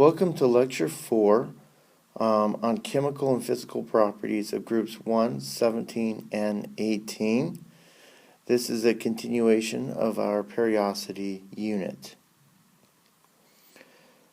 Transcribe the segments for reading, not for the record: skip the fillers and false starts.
Welcome to Lecture 4 on chemical and physical properties of groups 1, 17, and 18. This is a continuation of our periodicity unit.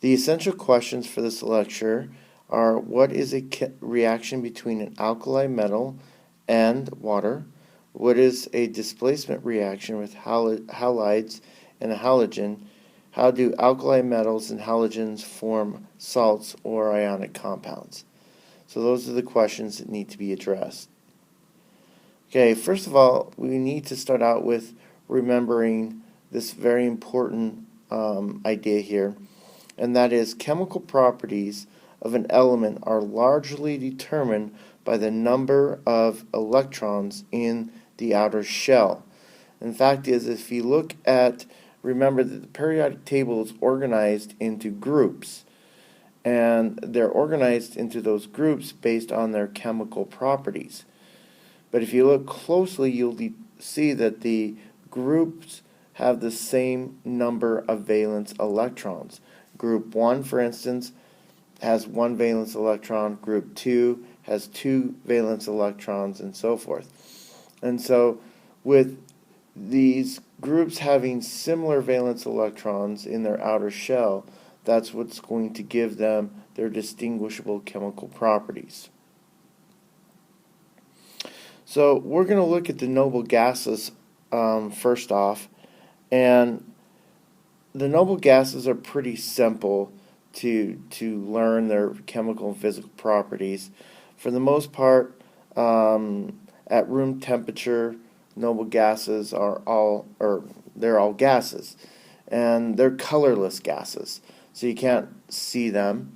The essential questions for this lecture are: what is a reaction between an alkali metal and water? What is a displacement reaction with halides and a halogen? How do alkali metals and halogens form salts or ionic compounds? So those are the questions that need to be addressed. Okay, first of all, we need to start out with remembering this very important idea here, and that is chemical properties of an element are largely determined by the number of electrons in the outer shell. In fact, if you look at, remember that the periodic table is organized into groups, and they're organized into those groups based on their chemical properties. But if you look closely, you'll see that the groups have the same number of valence electrons. Group 1, for instance, has 1 valence electron. Group 2 has 2 valence electrons, and so forth. And so with these groups having similar valence electrons in their outer shell, that's what's going to give them their distinguishable chemical properties. So we're going to look at the noble gases first off, and the noble gases are pretty simple to learn their chemical and physical properties. For the most part, at room temperature, noble gases are all gases, and they're colorless gases, so you can't see them.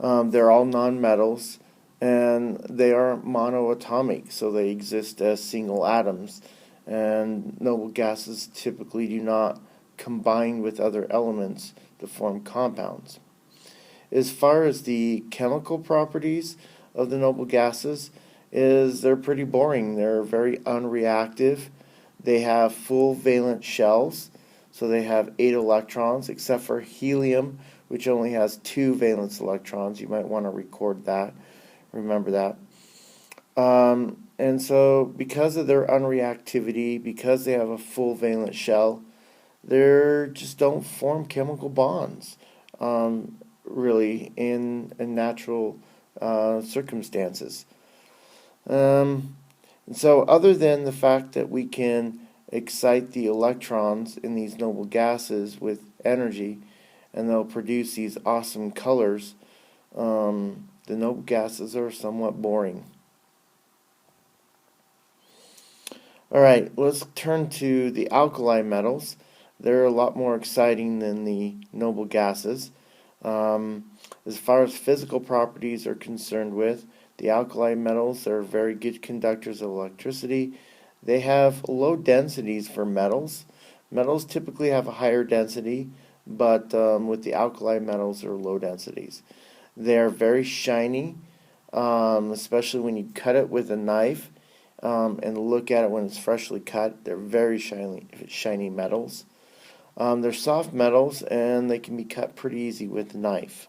They're all nonmetals, and they are monoatomic, so they exist as single atoms, and noble gases typically do not combine with other elements to form compounds. As far as the chemical properties of the noble gases, they're pretty boring. They're very unreactive. They have full valence shells, so they have 8 electrons, except for helium, which only has 2 valence electrons. You might want to record that, remember that. And so because of their unreactivity, because they have a full valence shell, they just don't form chemical bonds, really, in natural circumstances. And so other than the fact that we can excite the electrons in these noble gases with energy, and they'll produce these awesome colors, the noble gases are somewhat boring. Alright, let's turn to the alkali metals. They're a lot more exciting than the noble gases. As far as physical properties are concerned with, the alkali metals are very good conductors of electricity. They have low densities for metals. Metals typically have a higher density, but with the alkali metals, they're low densities. They're very shiny, especially when you cut it with a knife and look at it when it's freshly cut. They're very shiny metals. They're soft metals, and they can be cut pretty easy with a knife.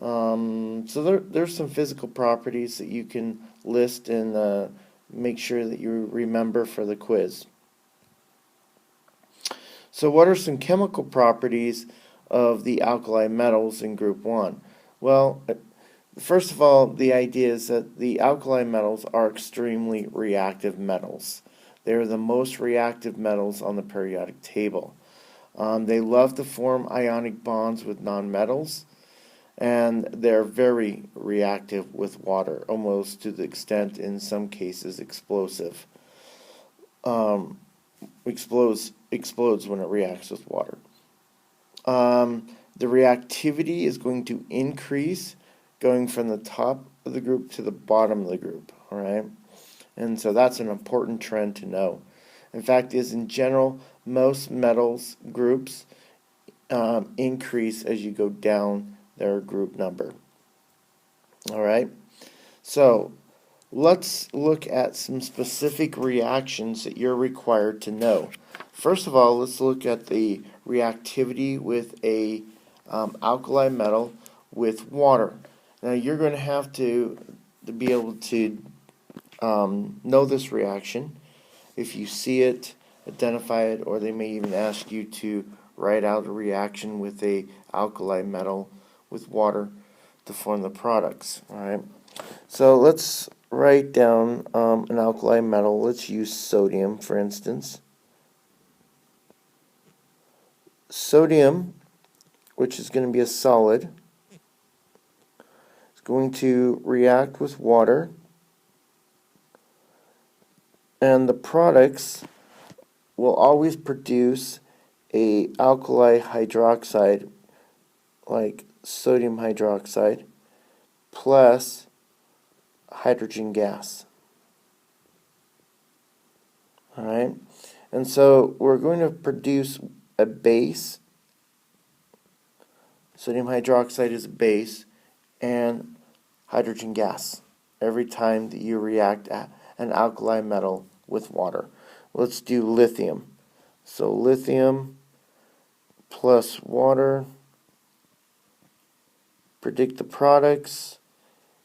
So there's some physical properties that you can list and make sure that you remember for the quiz. So what are some chemical properties of the alkali metals in group 1? Well, first of all, the idea is that the alkali metals are extremely reactive metals. They are the most reactive metals on the periodic table. They love to form ionic bonds with nonmetals, and they're very reactive with water, almost to the extent, in some cases, explosive. Explodes when it reacts with water. The reactivity is going to increase going from the top of the group to the bottom of the group, all right? And so that's an important trend to know. In fact, in general, most metals groups increase as you go down their group number. All right, so let's look at some specific reactions that you're required to know. First of all, let's look at the reactivity with a alkali metal with water. Now you're going to have to be able to know this reaction. If you see it, identify it, or they may even ask you to write out a reaction with a alkali metal with water to form the products. All right. So let's write down an alkali metal. Let's use sodium, for instance. Sodium, which is going to be a solid, is going to react with water, and the products will always produce a alkali hydroxide, like sodium hydroxide, plus hydrogen gas. Alright, and so we're going to produce a base. Sodium hydroxide is a base, and hydrogen gas every time that you react an alkali metal with water. Let's do lithium. So lithium plus water. Predict the products.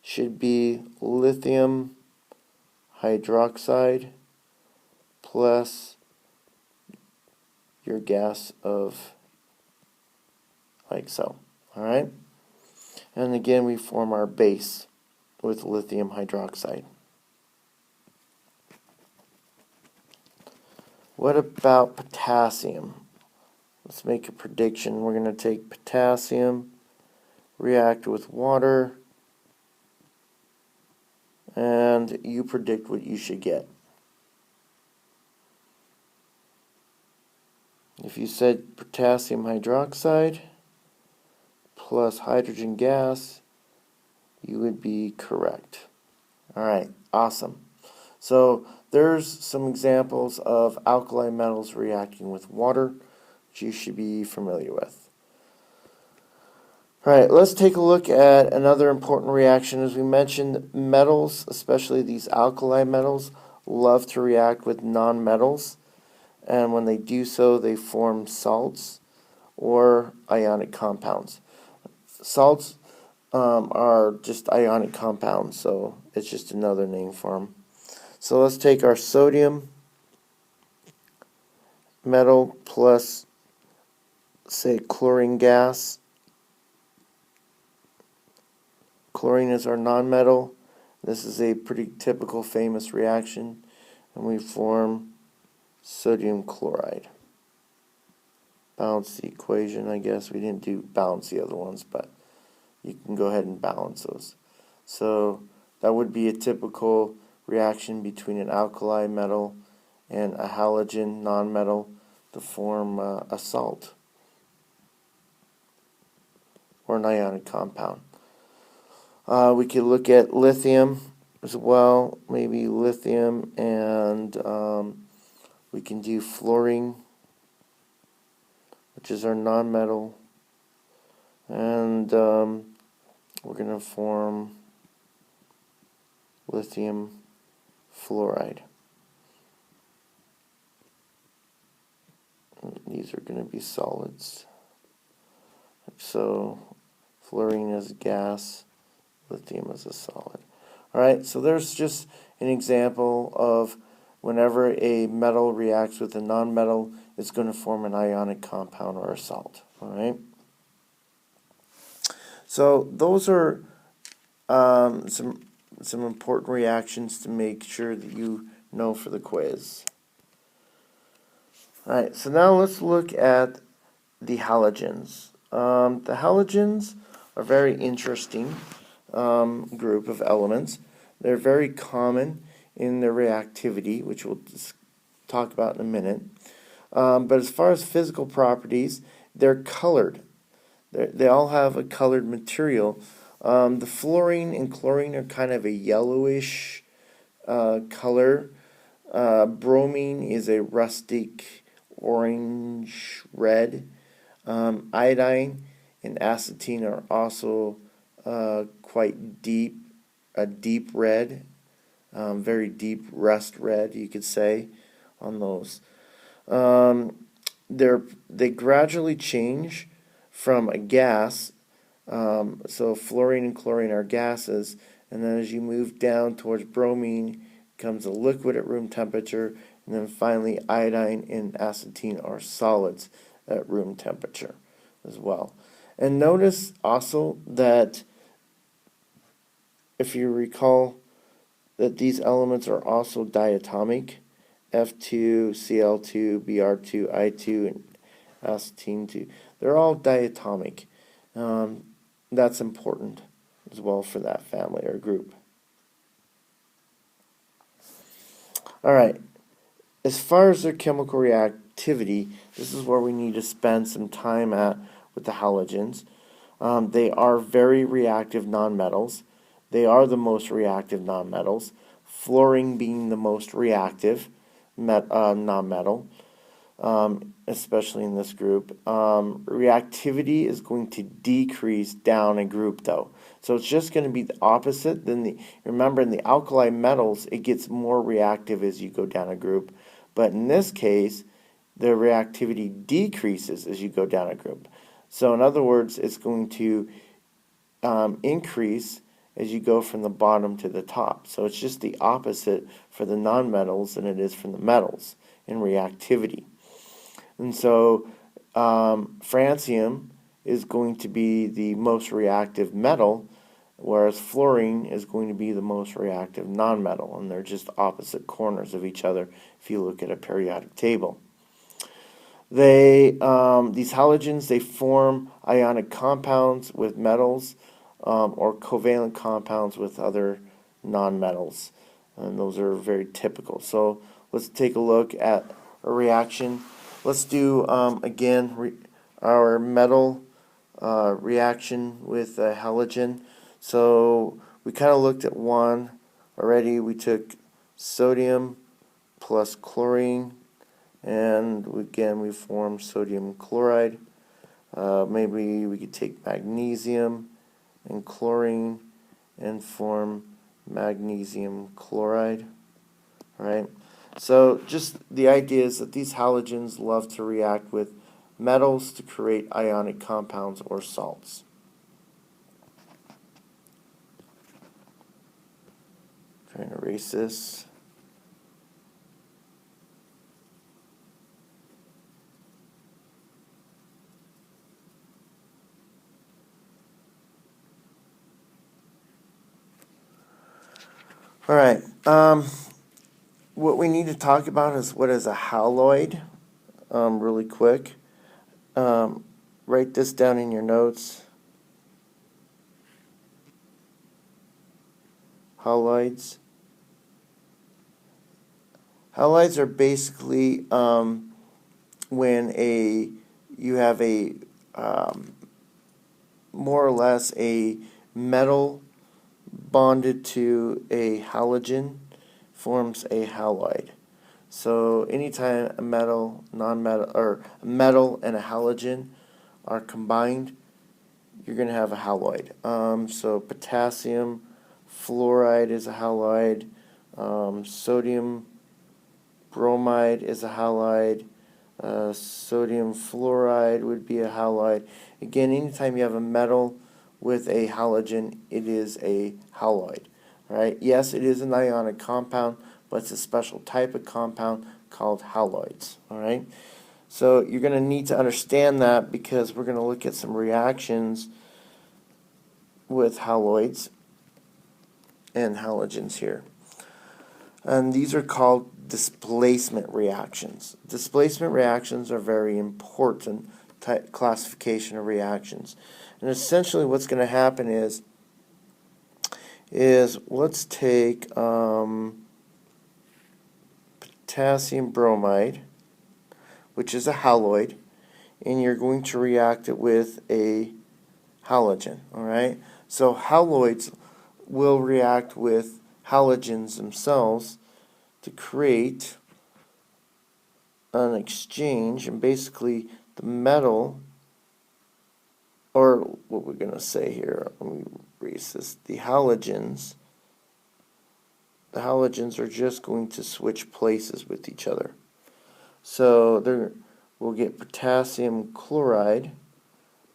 Should be lithium hydroxide plus your gas of like so. Alright? And again, we form our base with lithium hydroxide. What about potassium? Let's make a prediction. We're going to take potassium, react with water, and you predict what you should get. If you said potassium hydroxide plus hydrogen gas, you would be correct. Alright, awesome. So there's some examples of alkali metals reacting with water, which you should be familiar with. Alright, let's take a look at another important reaction. As we mentioned, metals, especially these alkali metals, love to react with nonmetals, and when they do so, they form salts or ionic compounds. Salts are just ionic compounds, so it's just another name for them. So let's take our sodium metal plus, say, chlorine gas. Chlorine is our nonmetal. This is a pretty typical famous reaction, and we form sodium chloride. Balance the equation, I guess. We didn't do balance the other ones, but you can go ahead and balance those. So that would be a typical reaction between an alkali metal and a halogen nonmetal to form a salt or an ionic compound. We could look at lithium as well, maybe lithium, and we can do fluorine, which is our nonmetal, and we're going to form lithium fluoride. These are going to be solids. So fluorine is a gas, lithium is a solid. Alright, so there's just an example of whenever a metal reacts with a nonmetal, it's going to form an ionic compound or a salt. Alright? So those are some important reactions to make sure that you know for the quiz. Alright, so now let's look at the halogens. The halogens are a very interesting group of elements. They're very common in their reactivity, which we'll talk about in a minute. But as far as physical properties, they're colored. They all have a colored material. The fluorine and chlorine are kind of a yellowish color. Bromine is a rustic orange red. Iodine and acetine are also quite deep, a deep red, very deep rust red, you could say, on those. They gradually change from a gas. So fluorine and chlorine are gases, and then as you move down towards bromine, becomes a liquid at room temperature, and then finally iodine and acetylene are solids at room temperature as well. And notice also that if you recall that these elements are also diatomic, F2, Cl2, Br2, I2, and acetylene 2. They're all diatomic. That's important as well for that family or group. All right. As far as their chemical reactivity, this is where we need to spend some time at with the halogens. They are very reactive nonmetals. They are the most reactive nonmetals, fluorine being the most reactive nonmetal, especially in this group. Reactivity is going to decrease down a group though. So it's just going to be the opposite. Remember in the alkali metals, it gets more reactive as you go down a group. But in this case, the reactivity decreases as you go down a group. So in other words, it's going to increase as you go from the bottom to the top. So it's just the opposite for the nonmetals than it is from the metals in reactivity. And so francium is going to be the most reactive metal, whereas fluorine is going to be the most reactive nonmetal, and they're just opposite corners of each other if you look at a periodic table. These halogens, they form ionic compounds with metals or covalent compounds with other nonmetals, and those are very typical. So let's take a look at a reaction. Let's do again our metal reaction with a halogen. So we kind of looked at one already. We took sodium plus chlorine, and again we formed sodium chloride. Maybe we could take magnesium and chlorine and form magnesium chloride. All right. So just the idea is that these halogens love to react with metals to create ionic compounds or salts. Trying to erase this. All right. What we need to talk about is what is a haloid, really quick. Write this down in your notes. Haloids. Haloids are basically when you have a more or less a metal bonded to a halogen forms a haloid. So anytime a metal, non-metal, or a metal and a halogen are combined, you're going to have a haloid. So potassium fluoride is a haloid. Sodium bromide is a halide. Sodium fluoride would be a halide. Again, anytime you have a metal with a halogen, it is a haloid. Right? Yes, it is an ionic compound, but it's a special type of compound called haloids. All right? So you're going to need to understand that because we're going to look at some reactions with haloids and halogens here. And these are called displacement reactions. Displacement reactions are very important classification of reactions. And essentially what's going to happen is let's take potassium bromide, which is a haloid, and you're going to react it with a halogen. All right? So haloids will react with halogens themselves to create an exchange, and basically the metal, or what we're going to say here, let me erase this, the halogens are just going to switch places with each other. So we'll get potassium chloride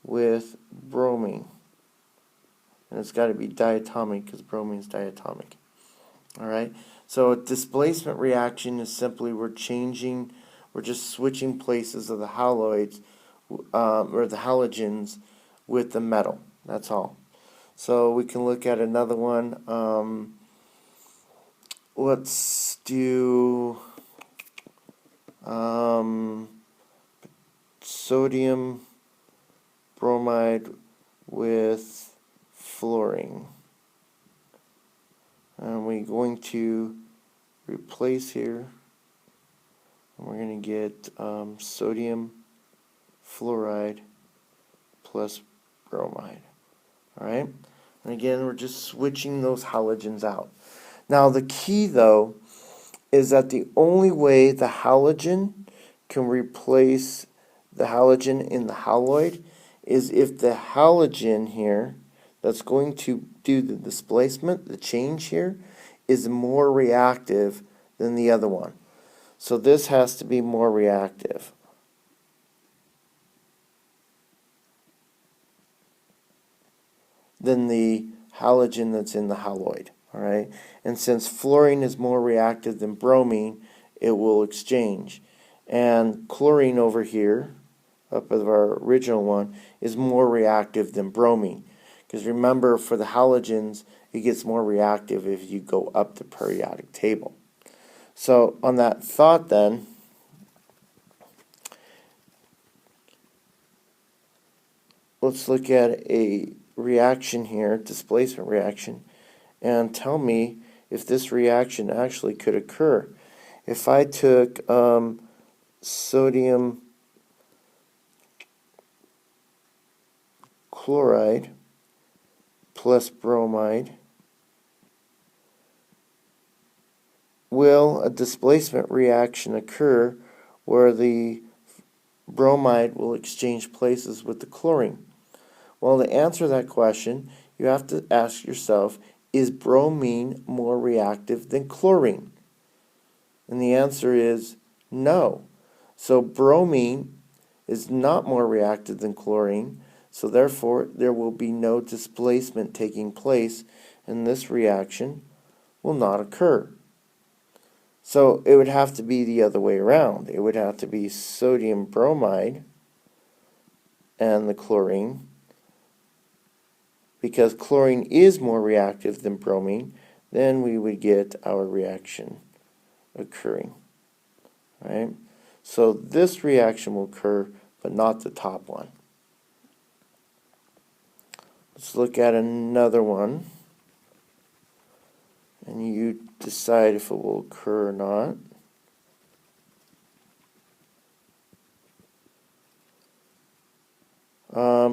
with bromine. And it's got to be diatomic because bromine is diatomic. Alright, so a displacement reaction is simply we're just switching places of the haloids, or the halogens with the metal. That's all. So we can look at another one. Let's do sodium bromide with fluorine. And we're going to replace here. And we're going to get sodium fluoride plus bromide. Alright? And again, we're just switching those halogens out. Now the key though is that the only way the halogen can replace the halogen in the haloid is if the halogen here that's going to do the displacement, the change here, is more reactive than the other one. So this has to be more reactive than the halogen that's in the haloid. Alright? And since fluorine is more reactive than bromine, it will exchange. And chlorine over here, up of our original one, is more reactive than bromine. Because remember, for the halogens, it gets more reactive if you go up the periodic table. So on that thought then, let's look at a reaction here, displacement reaction, and tell me if this reaction actually could occur. If I took sodium chloride plus bromide, will a displacement reaction occur where the bromide will exchange places with the chlorine? Well, to answer that question, you have to ask yourself, is bromine more reactive than chlorine? And the answer is no. So bromine is not more reactive than chlorine, so therefore there will be no displacement taking place, and this reaction will not occur. So it would have to be the other way around. It would have to be sodium bromide and the chlorine, because chlorine is more reactive than bromine. Then we would get our reaction occurring. Right? So this reaction will occur, but not the top one. Let's look at another one, and you decide if it will occur or not.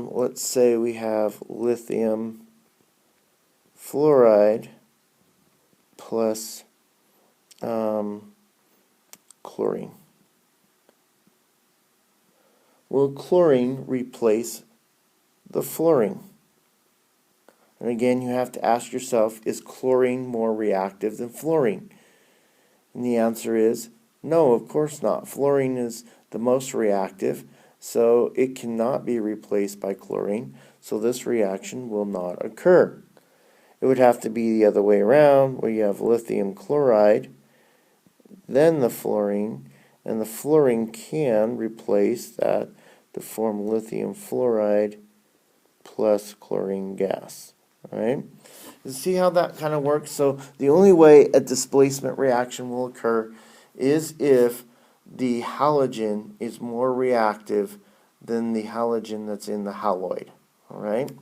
Let's say we have lithium fluoride plus chlorine. Will chlorine replace the fluorine? And again, you have to ask yourself, is chlorine more reactive than fluorine? And the answer is no, of course not. Fluorine is the most reactive, so it cannot be replaced by chlorine, so this reaction will not occur. It would have to be the other way around, where you have lithium chloride, then the fluorine, and the fluorine can replace that to form lithium fluoride plus chlorine gas. Alright? You see how that kind of works? So the only way a displacement reaction will occur is if the halogen is more reactive than the halogen that's in the haloid. Alright?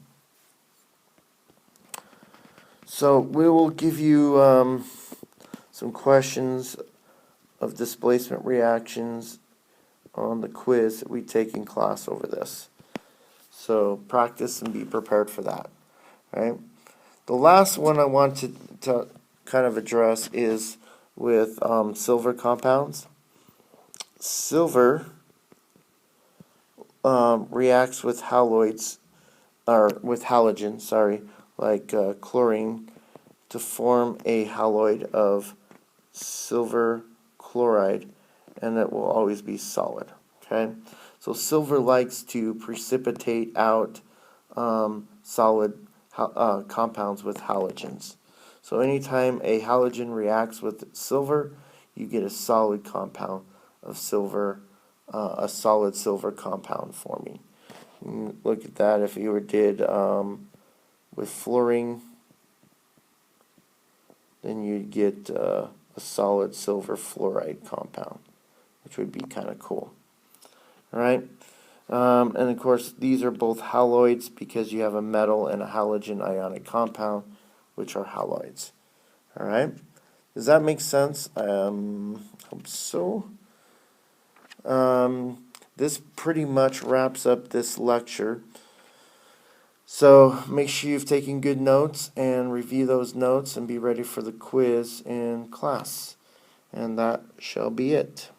So we will give you some questions of displacement reactions on the quiz that we take in class over this. So practice and be prepared for that. Right? The last one I want to kind of address is with silver compounds. Silver reacts with haloids, or with halogens, sorry, like chlorine, to form a haloid of silver chloride, and it will always be solid. Okay, So silver likes to precipitate out solid compounds with halogens. So anytime a halogen reacts with silver, you get a solid compound of silver, a solid silver compound forming. Look at that. If you did with fluorine, then you'd get a solid silver fluoride compound, which would be kind of cool. All right. And of course, these are both haloids because you have a metal and a halogen ionic compound, which are haloids. All right. Does that make sense? Hope so. This pretty much wraps up this lecture. So make sure you've taken good notes and review those notes and be ready for the quiz in class. And that shall be it.